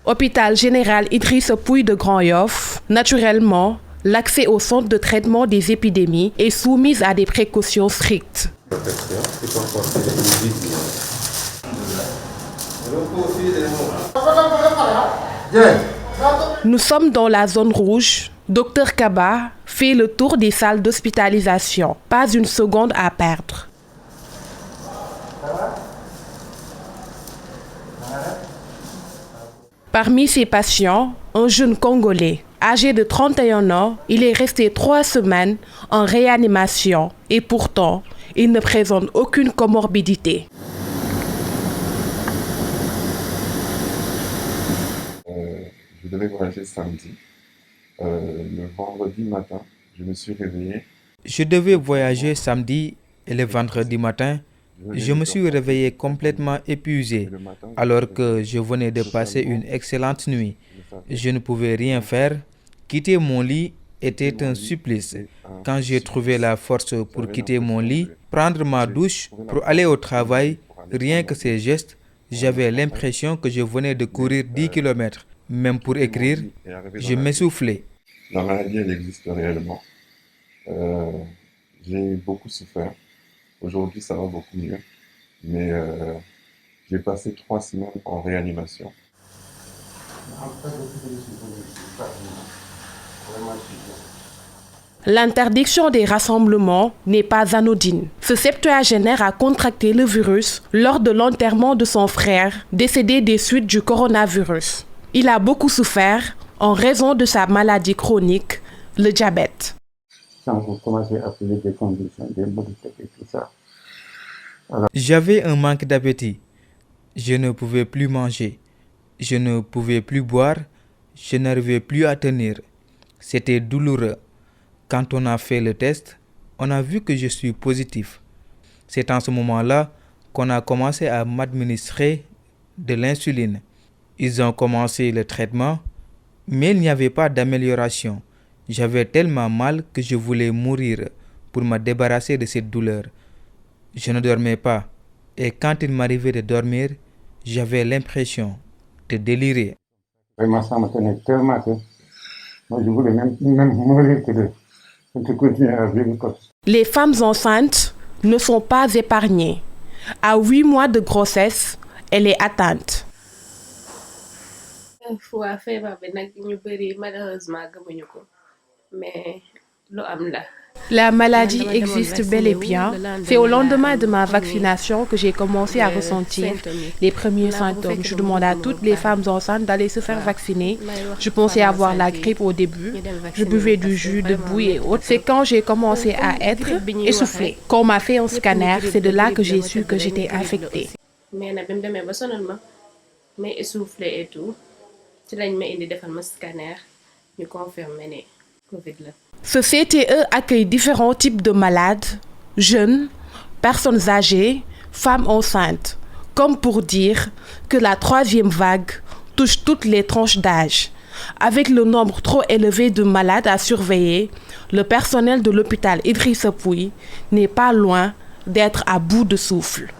Hôpital général Idrissa Pouye de Grand Yoff, naturellement, l'accès au centre de traitement des épidémies est soumis à des précautions strictes. Nous sommes dans la zone rouge. Dr Kaba fait le tour des salles d'hospitalisation. Pas une seconde à perdre. Parmi ces patients, un jeune Congolais, âgé de 31 ans, il est resté 3 semaines en réanimation et pourtant, il ne présente aucune comorbidité. Je devais voyager samedi. Le vendredi matin, je me suis réveillé. Je devais voyager samedi et le vendredi matin, je me suis réveillé complètement épuisé alors que je venais de passer une excellente nuit. Je ne pouvais rien faire. Quitter mon lit était un supplice. Quand j'ai trouvé la force pour quitter mon lit, prendre ma douche pour aller au travail, rien que ces gestes, j'avais l'impression que je venais de courir 10 km. Même pour écrire, je m'essoufflais. La maladie, elle existe réellement. J'ai beaucoup souffert. Aujourd'hui, ça va beaucoup mieux. Mais j'ai passé 3 semaines en réanimation. L'interdiction des rassemblements n'est pas anodine. Ce septuagénaire a contracté le virus lors de l'enterrement de son frère, décédé des suites du coronavirus. Il a beaucoup souffert en raison de sa maladie chronique, le diabète. Quand vous commencez à trouver des conditions, des modités et tout ça. J'avais un manque d'appétit. Je ne pouvais plus manger. Je ne pouvais plus boire. Je n'arrivais plus à tenir. C'était douloureux. Quand on a fait le test, on a vu que je suis positif. C'est en ce moment-là qu'on a commencé à m'administrer de l'insuline. Ils ont commencé le traitement, mais il n'y avait pas d'amélioration. J'avais tellement mal que je voulais mourir pour me débarrasser de cette douleur. Je ne dormais pas et quand il m'arrivait de dormir, j'avais l'impression de délirer. Vraiment, ça me tenait tellement que moi, je voulais même mourir que de continuer à vivre comme ça. Les femmes enceintes ne sont pas épargnées. À 8 mois de grossesse, elle est atteinte. La maladie existe bel et bien. C'est au lendemain de ma vaccination que j'ai commencé à ressentir les premiers symptômes. Je demande à toutes les femmes enceintes d'aller se faire vacciner. Je pensais avoir la grippe au début. Je buvais du jus de bouille et autres. C'est quand j'ai commencé à être essoufflée. Quand on m'a fait un scanner, c'est de là que j'ai su que j'étais infectée. Ce CTE accueille différents types de malades, jeunes, personnes âgées, femmes enceintes, comme pour dire que la 3e vague touche toutes les tranches d'âge. Avec le nombre trop élevé de malades à surveiller, le personnel de l'hôpital Idrissa Pouye n'est pas loin d'être à bout de souffle.